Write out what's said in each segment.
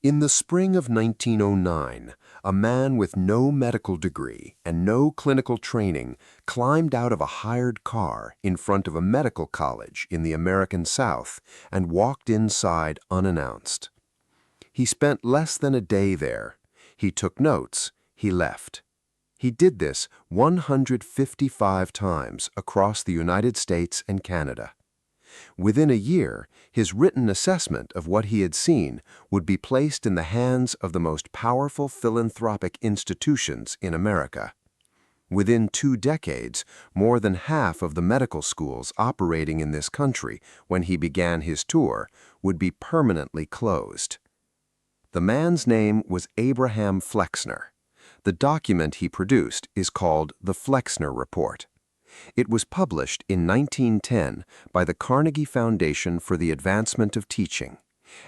In the spring of 1909, a man with no medical degree and no clinical training climbed out of a hired car in front of a medical college in the American South and walked inside unannounced. He spent less than a day there. He took notes. He left. He did this 155 times across the United States and Canada. Within a year, his written assessment of what he had seen would be placed in the hands of the most powerful philanthropic institutions in America. Within 2 decades, more than half of the medical schools operating in this country when he began his tour would be permanently closed. The man's name was Abraham Flexner. The document he produced is called the Flexner Report. It was published in 1910 by the Carnegie Foundation for the Advancement of Teaching,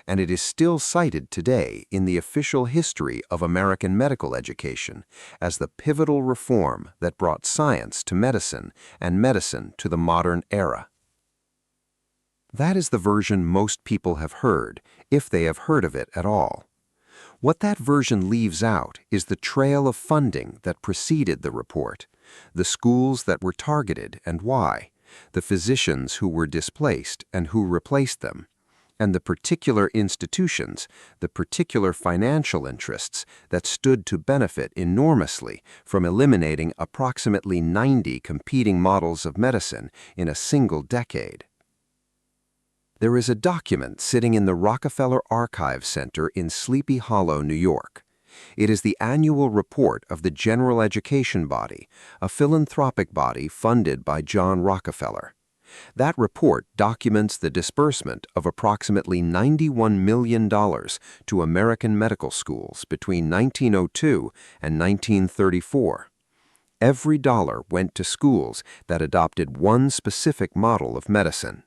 and it is still cited today in the official history of American medical education as the pivotal reform that brought science to medicine and medicine to the modern era. That is the version most people have heard, if they have heard of it at all. What that version leaves out is the trail of funding that preceded the report, the schools that were targeted and why, the physicians who were displaced and who replaced them, and the particular institutions, the particular financial interests that stood to benefit enormously from eliminating approximately 90 competing models of medicine in a single decade. There is a document sitting in the Rockefeller Archive Center in Sleepy Hollow, New York. It is the annual report of the General Education Body, a philanthropic body funded by John Rockefeller. That report documents the disbursement of approximately $91 million to American medical schools between 1902 and 1934. Every dollar went to schools that adopted one specific model of medicine.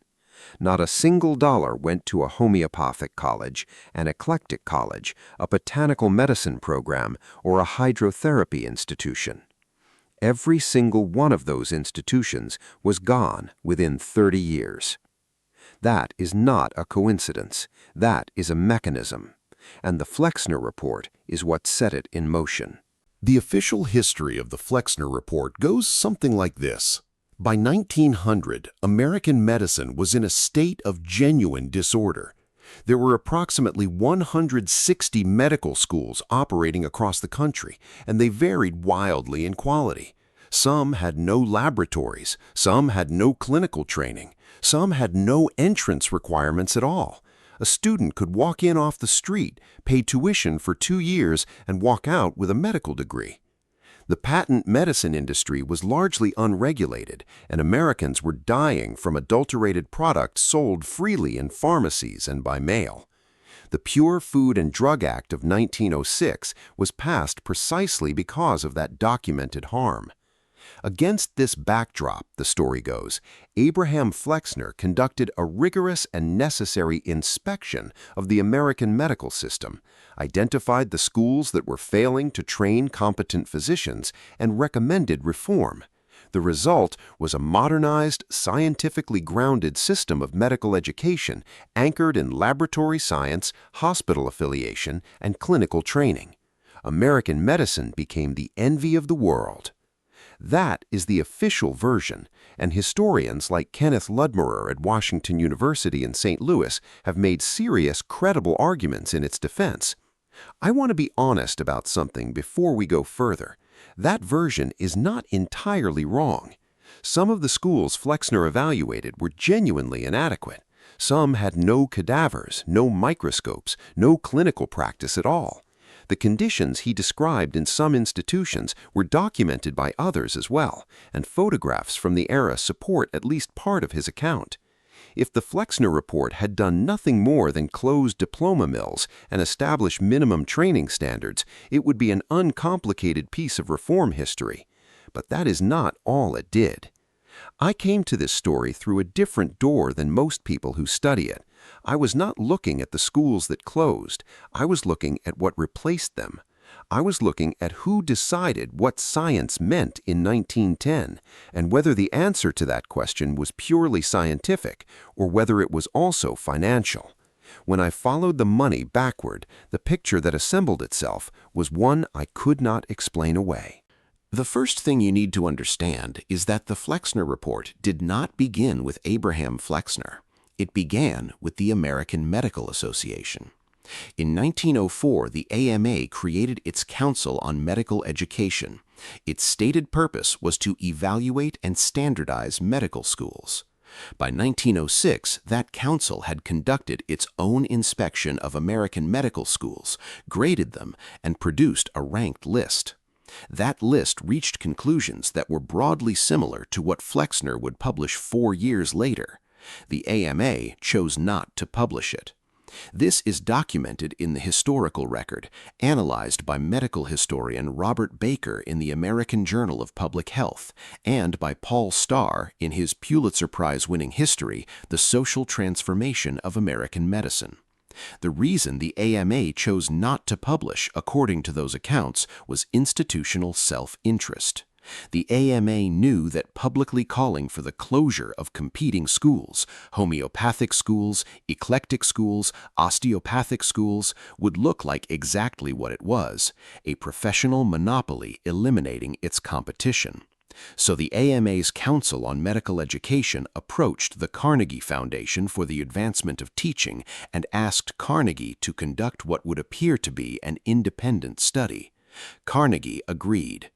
Not a single dollar went to a homeopathic college, an eclectic college, a botanical medicine program, or a hydrotherapy institution. Every single one of those institutions was gone within 30 years. That is not a coincidence. That is a mechanism. And the Flexner Report is what set it in motion. The official history of the Flexner Report goes something like this. By 1900, American medicine was in a state of genuine disorder. There were approximately 160 medical schools operating across the country, and they varied wildly in quality. Some had no laboratories, some had no clinical training, some had no entrance requirements at all. A student could walk in off the street, pay tuition for 2 years, and walk out with a medical degree. The patent medicine industry was largely unregulated, and Americans were dying from adulterated products sold freely in pharmacies and by mail. The Pure Food and Drug Act of 1906 was passed precisely because of that documented harm. Against this backdrop, the story goes, Abraham Flexner conducted a rigorous and necessary inspection of the American medical system, identified the schools that were failing to train competent physicians, and recommended reform. The result was a modernized, scientifically grounded system of medical education anchored in laboratory science, hospital affiliation, and clinical training. American medicine became the envy of the world. That is the official version, and historians like Kenneth Ludmerer at Washington University in St. Louis have made serious, credible arguments in its defense. I want to be honest about something before we go further. That version is not entirely wrong. Some of the schools Flexner evaluated were genuinely inadequate. Some had no cadavers, no microscopes, no clinical practice at all. The conditions he described in some institutions were documented by others as well, and photographs from the era support at least part of his account. If the Flexner Report had done nothing more than close diploma mills and establish minimum training standards, it would be an uncomplicated piece of reform history. But that is not all it did. I came to this story through a different door than most people who study it. I was not looking at the schools that closed. I was looking at what replaced them. I was looking at who decided what science meant in 1910 and whether the answer to that question was purely scientific or whether it was also financial. When I followed the money backward, the picture that assembled itself was one I could not explain away. The first thing you need to understand is that the Flexner Report did not begin with Abraham Flexner. It began with the American Medical Association. In 1904, the AMA created its Council on Medical Education. Its stated purpose was to evaluate and standardize medical schools. By 1906, that council had conducted its own inspection of American medical schools, graded them, and produced a ranked list. That list reached conclusions that were broadly similar to what Flexner would publish 4 years later. The AMA chose not to publish it. This is documented in the historical record, analyzed by medical historian Robert Baker in the American Journal of Public Health, and by Paul Starr in his Pulitzer Prize-winning history, The Social Transformation of American Medicine. The reason the AMA chose not to publish, according to those accounts, was institutional self-interest. The AMA knew that publicly calling for the closure of competing schools, homeopathic schools, eclectic schools, osteopathic schools, would look like exactly what it was, a professional monopoly eliminating its competition. So the AMA's Council on Medical Education approached the Carnegie Foundation for the Advancement of Teaching and asked Carnegie to conduct what would appear to be an independent study. Carnegie agreed.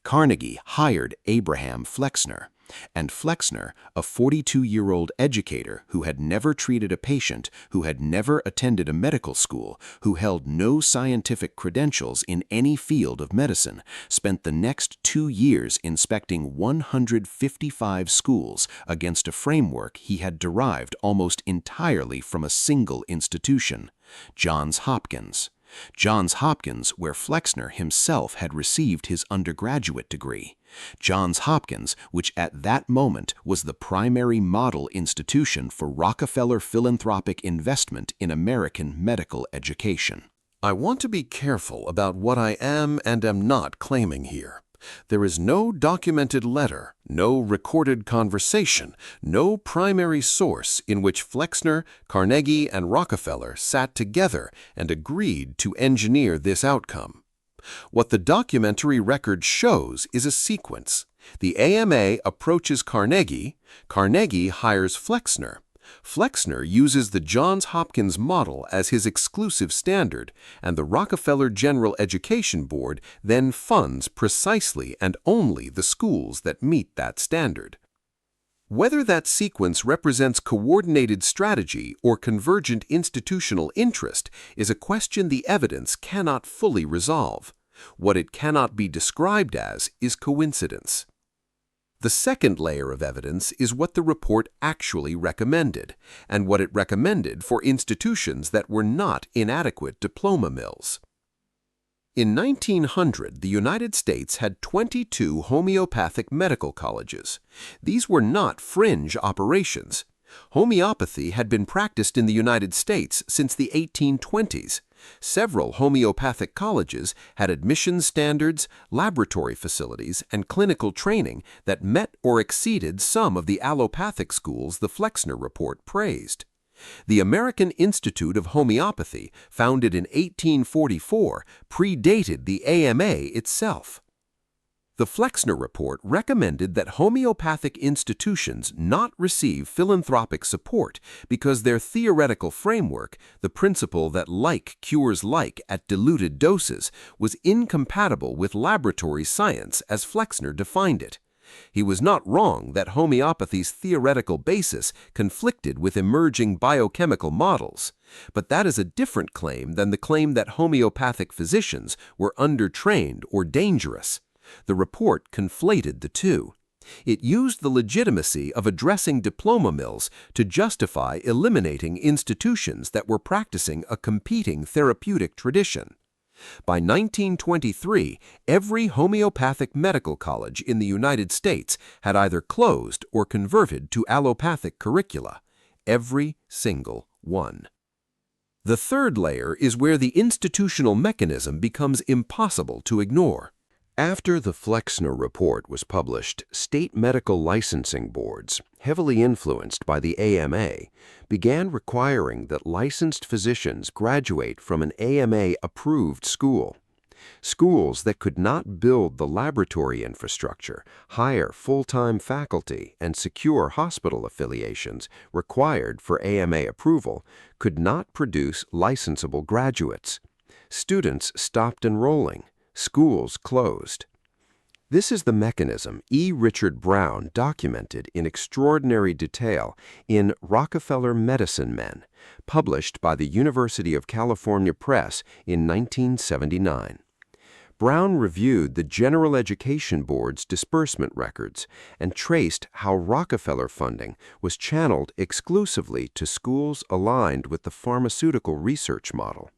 Carnegie hired Abraham Flexner, and Flexner, a 42-year-old educator who had never treated a patient, who had never attended a medical school, who held no scientific credentials in any field of medicine, spent the next 2 years inspecting 155 schools against a framework he had derived almost entirely from a single institution, Johns Hopkins. Johns Hopkins, where Flexner himself had received his undergraduate degree. Johns Hopkins, which at that moment was the primary model institution for Rockefeller philanthropic investment in American medical education. I want to be careful about what I am and am not claiming here. There is no documented letter, no recorded conversation, no primary source in which Flexner, Carnegie, and Rockefeller sat together and agreed to engineer this outcome. What the documentary record shows is a sequence. The AMA approaches Carnegie, Carnegie hires Flexner. Flexner uses the Johns Hopkins model as his exclusive standard, and the Rockefeller General Education Board then funds precisely and only the schools that meet that standard. Whether that sequence represents coordinated strategy or convergent institutional interest is a question the evidence cannot fully resolve. What it cannot be described as is coincidence. The second layer of evidence is what the report actually recommended, and what it recommended for institutions that were not inadequate diploma mills. In 1900, the United States had 22 homeopathic medical colleges. These were not fringe operations. Homeopathy had been practiced in the United States since the 1820s. Several homeopathic colleges had admissions standards, laboratory facilities, and clinical training that met or exceeded some of the allopathic schools the Flexner Report praised. The American Institute of Homeopathy, founded in 1844, predated the AMA itself. The Flexner Report recommended that homeopathic institutions not receive philanthropic support because their theoretical framework, the principle that like cures like at diluted doses, was incompatible with laboratory science as Flexner defined it. He was not wrong that homeopathy's theoretical basis conflicted with emerging biochemical models, but that is a different claim than the claim that homeopathic physicians were undertrained or dangerous. The report conflated the two. It used the legitimacy of addressing diploma mills to justify eliminating institutions that were practicing a competing therapeutic tradition. By 1923, every homeopathic medical college in the United States had either closed or converted to allopathic curricula. Every single one. The third layer is where the institutional mechanism becomes impossible to ignore. After the Flexner Report was published, state medical licensing boards, heavily influenced by the AMA, began requiring that licensed physicians graduate from an AMA-approved school. Schools that could not build the laboratory infrastructure, hire full-time faculty, and secure hospital affiliations required for AMA approval could not produce licensable graduates. Students stopped enrolling. Schools closed. This is the mechanism E. Richard Brown documented in extraordinary detail in Rockefeller Medicine Men, published by the University of California Press in 1979. Brown reviewed the General Education Board's disbursement records and traced how Rockefeller funding was channeled exclusively to schools aligned with the pharmaceutical research model.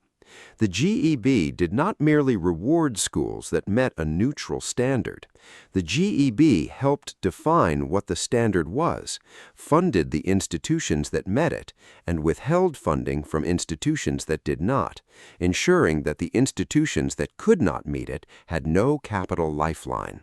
The GEB did not merely reward schools that met a neutral standard. The GEB helped define what the standard was, funded the institutions that met it, and withheld funding from institutions that did not, ensuring that the institutions that could not meet it had no capital lifeline.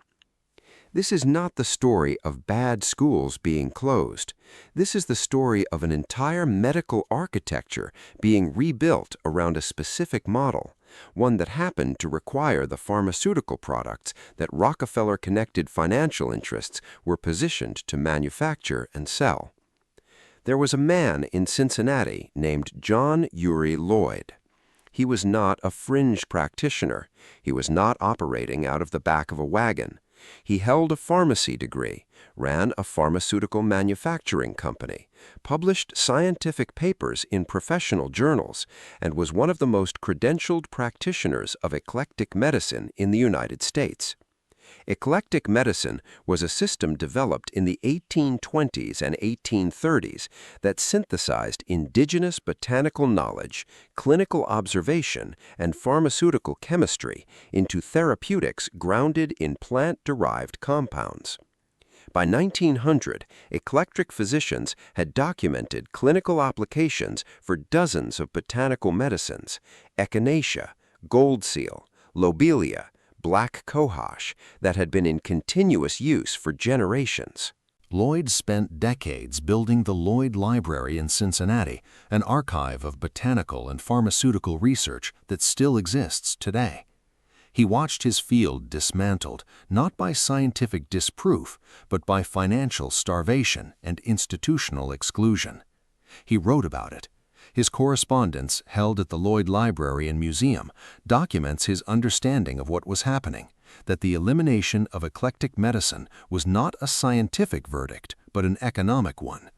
This is not the story of bad schools being closed. This is the story of an entire medical architecture being rebuilt around a specific model, one that happened to require the pharmaceutical products that Rockefeller-connected financial interests were positioned to manufacture and sell. There was a man in Cincinnati named John Uri Lloyd. He was not a fringe practitioner. He was not operating out of the back of a wagon. He held a pharmacy degree, ran a pharmaceutical manufacturing company, published scientific papers in professional journals, and was one of the most credentialed practitioners of eclectic medicine in the United States. Eclectic medicine was a system developed in the 1820s and 1830s that synthesized indigenous botanical knowledge, clinical observation, and pharmaceutical chemistry into therapeutics grounded in plant-derived compounds. By 1900, eclectic physicians had documented clinical applications for dozens of botanical medicines: echinacea, gold seal, lobelia, black cohosh, that had been in continuous use for generations. Lloyd spent decades building the Lloyd Library in Cincinnati, an archive of botanical and pharmaceutical research that still exists today. He watched his field dismantled, not by scientific disproof, but by financial starvation and institutional exclusion. He wrote about it. His correspondence, held at the Lloyd Library and Museum, documents his understanding of what was happening, that the elimination of eclectic medicine was not a scientific verdict, but an economic one.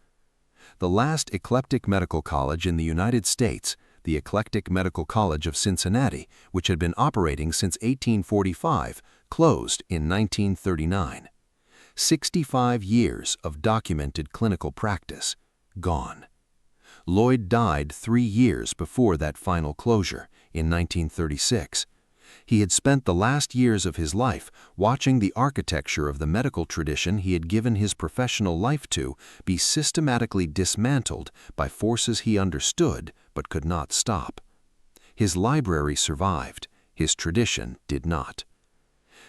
The last eclectic medical college in the United States, the Eclectic Medical College of Cincinnati, which had been operating since 1845, closed in 1939. 65 years of documented clinical practice, gone. Lloyd died 3 years before that final closure, in 1936. He had spent the last years of his life watching the architecture of the medical tradition he had given his professional life to be systematically dismantled by forces he understood but could not stop. His library survived, his tradition did not.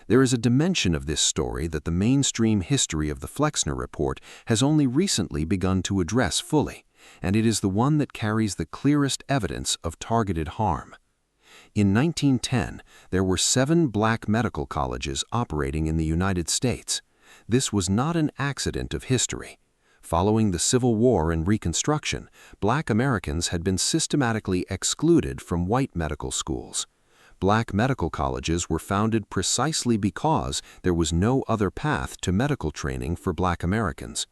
There is a dimension of this story that the mainstream history of the Flexner Report has only recently begun to address fully, and it is the one that carries the clearest evidence of targeted harm. In 1910, there were 7 black medical colleges operating in the United States. This was not an accident of history. Following the Civil War and Reconstruction, black Americans had been systematically excluded from white medical schools. Black medical colleges were founded precisely because there was no other path to medical training for black Americans.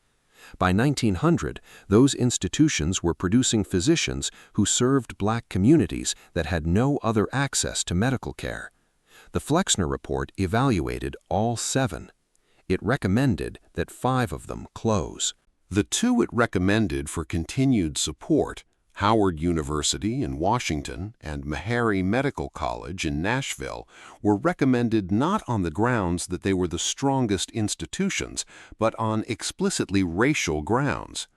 By 1900, those institutions were producing physicians who served black communities that had no other access to medical care. The Flexner Report evaluated all 7. It recommended that 5 of them close. The 2 it recommended for continued support, Howard University in Washington and Meharry Medical College in Nashville, were recommended not on the grounds that they were the strongest institutions, but on explicitly racial grounds.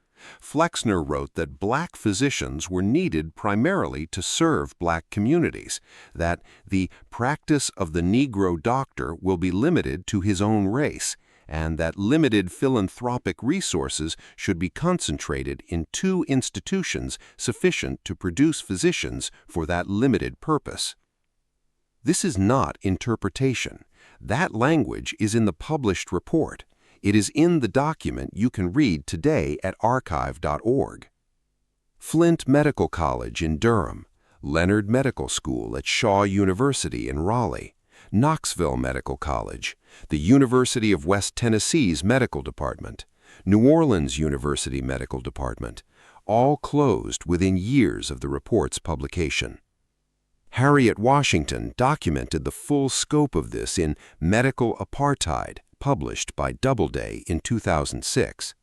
Flexner wrote that black physicians were needed primarily to serve black communities, that the practice of the Negro doctor will be limited to his own race, and that limited philanthropic resources should be concentrated in 2 institutions sufficient to produce physicians for that limited purpose. This is not interpretation. That language is in the published report. It is in the document you can read today at archive.org. Flint Medical College in Durham, Leonard Medical School at Shaw University in Raleigh, Knoxville Medical College, the University of West Tennessee's Medical Department, New Orleans University Medical Department, all closed within years of the report's publication. Harriet Washington documented the full scope of this in Medical Apartheid, published by Doubleday in 2006.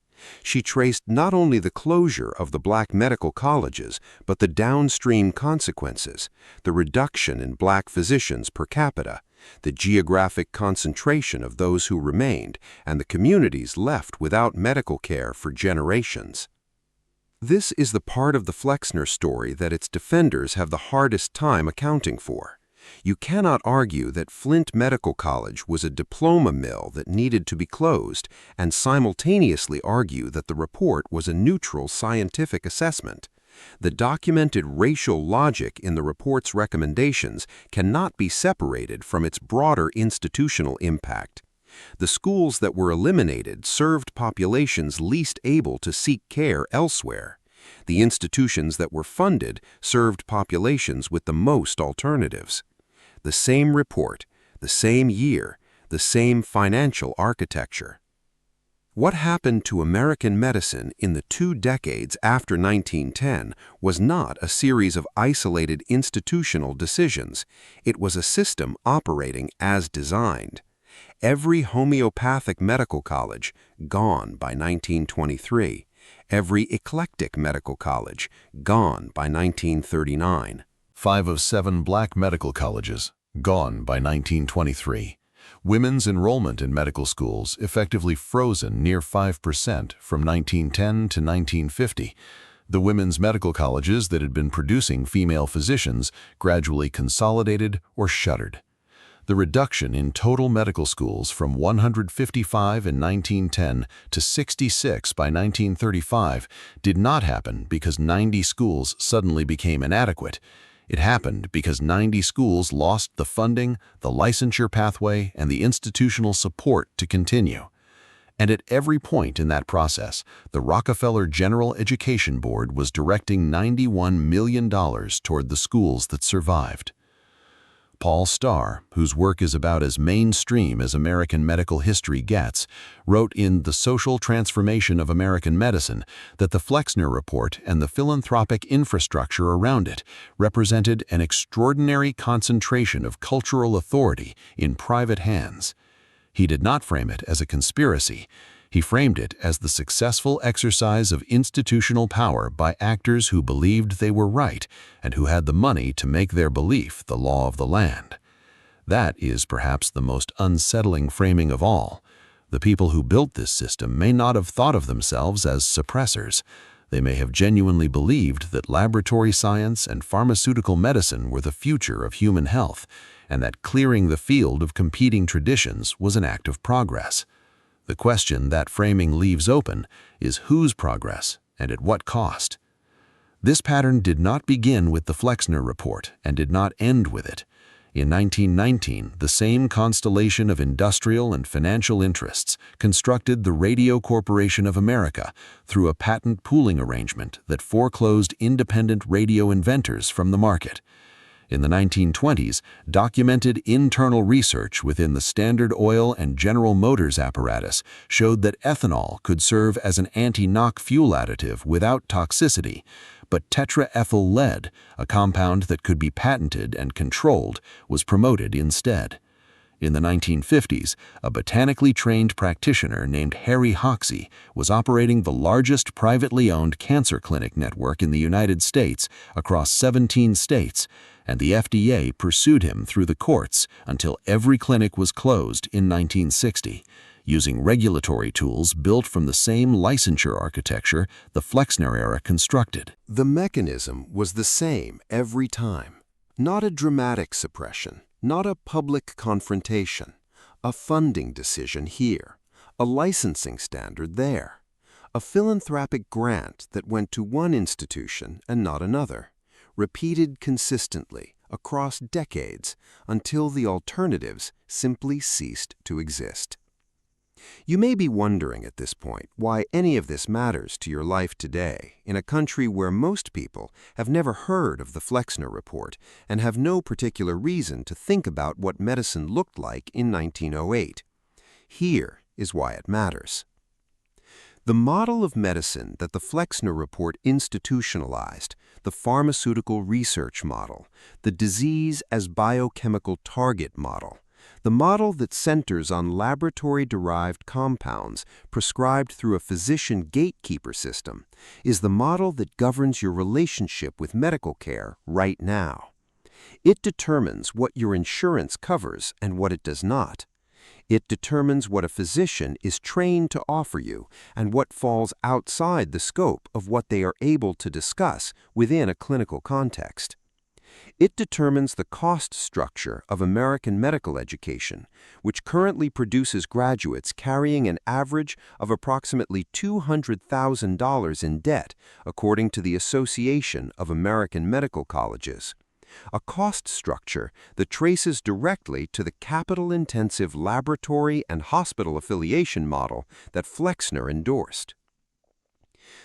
She traced not only the closure of the black medical colleges, but the downstream consequences, the reduction in black physicians per capita, the geographic concentration of those who remained, and the communities left without medical care for generations. This is the part of the Flexner story that its defenders have the hardest time accounting for. You cannot argue that Flint Medical College was a diploma mill that needed to be closed and simultaneously argue that the report was a neutral scientific assessment. The documented racial logic in the report's recommendations cannot be separated from its broader institutional impact. The schools that were eliminated served populations least able to seek care elsewhere. The institutions that were funded served populations with the most alternatives. The same report, the same year, the same financial architecture. What happened to American medicine in the 2 decades after 1910 was not a series of isolated institutional decisions. It was a system operating as designed. Every homeopathic medical college, gone by 1923. Every eclectic medical college, gone by 1939. 5 of 7 black medical colleges, gone by 1923. Women's enrollment in medical schools effectively frozen near 5% from 1910 to 1950. The women's medical colleges that had been producing female physicians gradually consolidated or shuttered. The reduction in total medical schools from 155 in 1910 to 66 by 1935 did not happen because 90 schools suddenly became inadequate. It happened because 90 schools lost the funding, the licensure pathway, and the institutional support to continue. And at every point in that process, the Rockefeller General Education Board was directing $91 million toward the schools that survived. Paul Starr, whose work is about as mainstream as American medical history gets, wrote in The Social Transformation of American Medicine that the Flexner Report and the philanthropic infrastructure around it represented an extraordinary concentration of cultural authority in private hands. He did not frame it as a conspiracy. He framed it as the successful exercise of institutional power by actors who believed they were right and who had the money to make their belief the law of the land. That is perhaps the most unsettling framing of all. The people who built this system may not have thought of themselves as suppressors. They may have genuinely believed that laboratory science and pharmaceutical medicine were the future of human health, and that clearing the field of competing traditions was an act of progress. The question that framing leaves open is whose progress and at what cost? This pattern did not begin with the Flexner Report and did not end with it. In 1919, the same constellation of industrial and financial interests constructed the Radio Corporation of America through a patent pooling arrangement that foreclosed independent radio inventors from the market. In the 1920s, documented internal research within the Standard Oil and General Motors apparatus showed that ethanol could serve as an anti-knock fuel additive without toxicity, but tetraethyl lead, a compound that could be patented and controlled, was promoted instead. In the 1950s, a botanically trained practitioner named Harry Hoxsey was operating the largest privately owned cancer clinic network in the United States across 17 states, and the FDA pursued him through the courts until every clinic was closed in 1960. using regulatory tools built from the same licensure architecture the Flexner era constructed. The mechanism was the same every time. Not a dramatic suppression, not a public confrontation, a funding decision here, a licensing standard there, a philanthropic grant that went to one institution and not another, repeated consistently across decades until the alternatives simply ceased to exist. You may be wondering at this point why any of this matters to your life today in a country where most people have never heard of the Flexner Report and have no particular reason to think about what medicine looked like in 1908. Here is why it matters. The model of medicine that the Flexner Report institutionalized, the pharmaceutical research model, the disease as biochemical target model, the model that centers on laboratory-derived compounds prescribed through a physician gatekeeper system, is the model that governs your relationship with medical care right now. It determines what your insurance covers and what it does not. It determines what a physician is trained to offer you and what falls outside the scope of what they are able to discuss within a clinical context. It determines the cost structure of American medical education, which currently produces graduates carrying an average of approximately $200,000 in debt, according to the Association of American Medical Colleges. A cost structure that traces directly to the capital-intensive laboratory and hospital affiliation model that Flexner endorsed.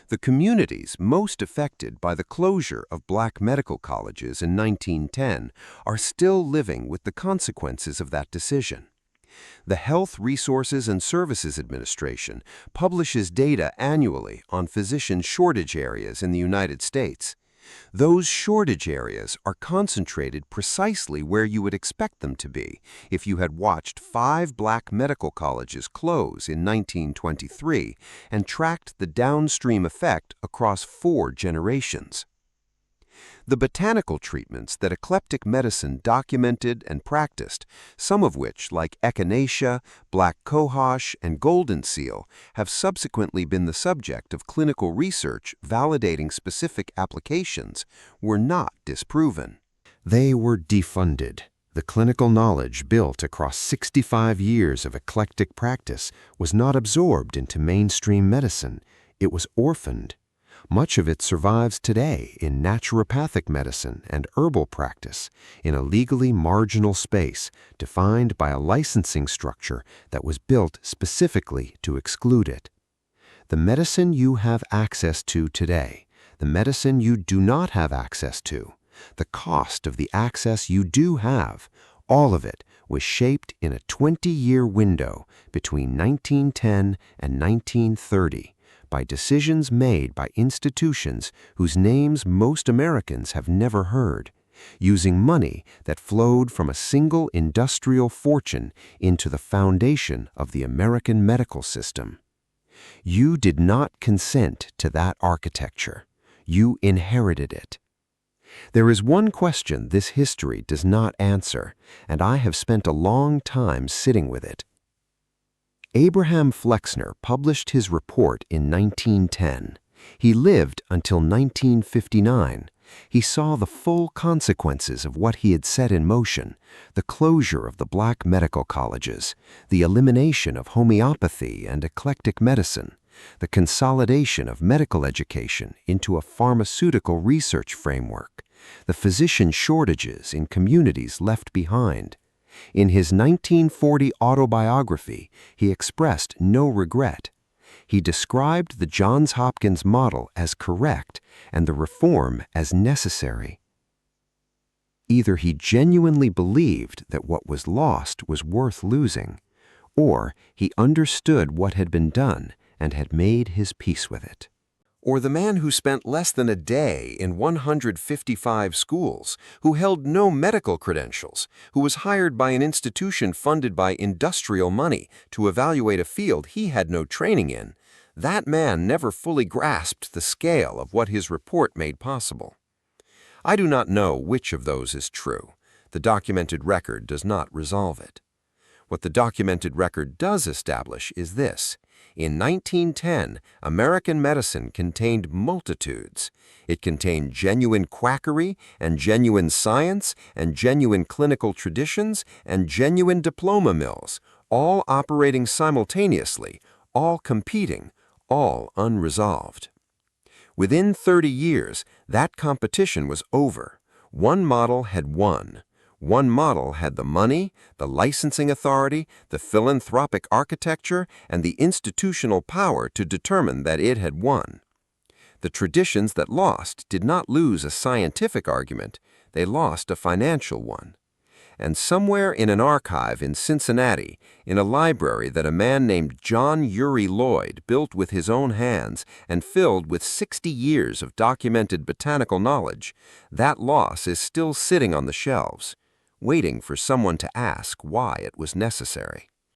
The communities most affected by the closure of black medical colleges in 1910 are still living with the consequences of that decision. The Health Resources and Services Administration publishes data annually on physician shortage areas in the United States. Those shortage areas are concentrated precisely where you would expect them to be if you had watched 5 black medical colleges close in 1923 and tracked the downstream effect across 4 generations. The botanical treatments that eclectic medicine documented and practiced, some of which, like echinacea, black cohosh, and golden seal, have subsequently been the subject of clinical research validating specific applications, were not disproven. They were defunded. The clinical knowledge built across 65 years of eclectic practice was not absorbed into mainstream medicine. It was orphaned. Much of it survives today in naturopathic medicine and herbal practice in a legally marginal space defined by a licensing structure that was built specifically to exclude it. The medicine you have access to today, the medicine you do not have access to, the cost of the access you do have, all of it was shaped in a 20-year window between 1910 and 1930. By decisions made by institutions whose names most Americans have never heard, using money that flowed from a single industrial fortune into the foundation of the American medical system. You did not consent to that architecture. You inherited it. There is one question this history does not answer, and I have spent a long time sitting with it. Abraham Flexner published his report in 1910. He lived until 1959. He saw the full consequences of what he had set in motion, the closure of the black medical colleges, the elimination of homeopathy and eclectic medicine, the consolidation of medical education into a pharmaceutical research framework, the physician shortages in communities left behind. In his 1940 autobiography, he expressed no regret. He described the Johns Hopkins model as correct and the reform as necessary. Either he genuinely believed that what was lost was worth losing, or he understood what had been done and had made his peace with it. Or the man who spent less than a day in 155 schools, who held no medical credentials, who was hired by an institution funded by industrial money to evaluate a field he had no training in, that man never fully grasped the scale of what his report made possible. I do not know which of those is true. The documented record does not resolve it. What the documented record does establish is this. In 1910, American medicine contained multitudes. It contained genuine quackery and genuine science and genuine clinical traditions and genuine diploma mills, all operating simultaneously, all competing, all unresolved. Within 30 years, that competition was over. One model had won. One model had the money, the licensing authority, the philanthropic architecture, and the institutional power to determine that it had won. The traditions that lost did not lose a scientific argument, they lost a financial one. And somewhere in an archive in Cincinnati, in a library that a man named John Uri Lloyd built with his own hands and filled with 60 years of documented botanical knowledge, that loss is still sitting on the shelves, waiting for someone to ask why it was necessary.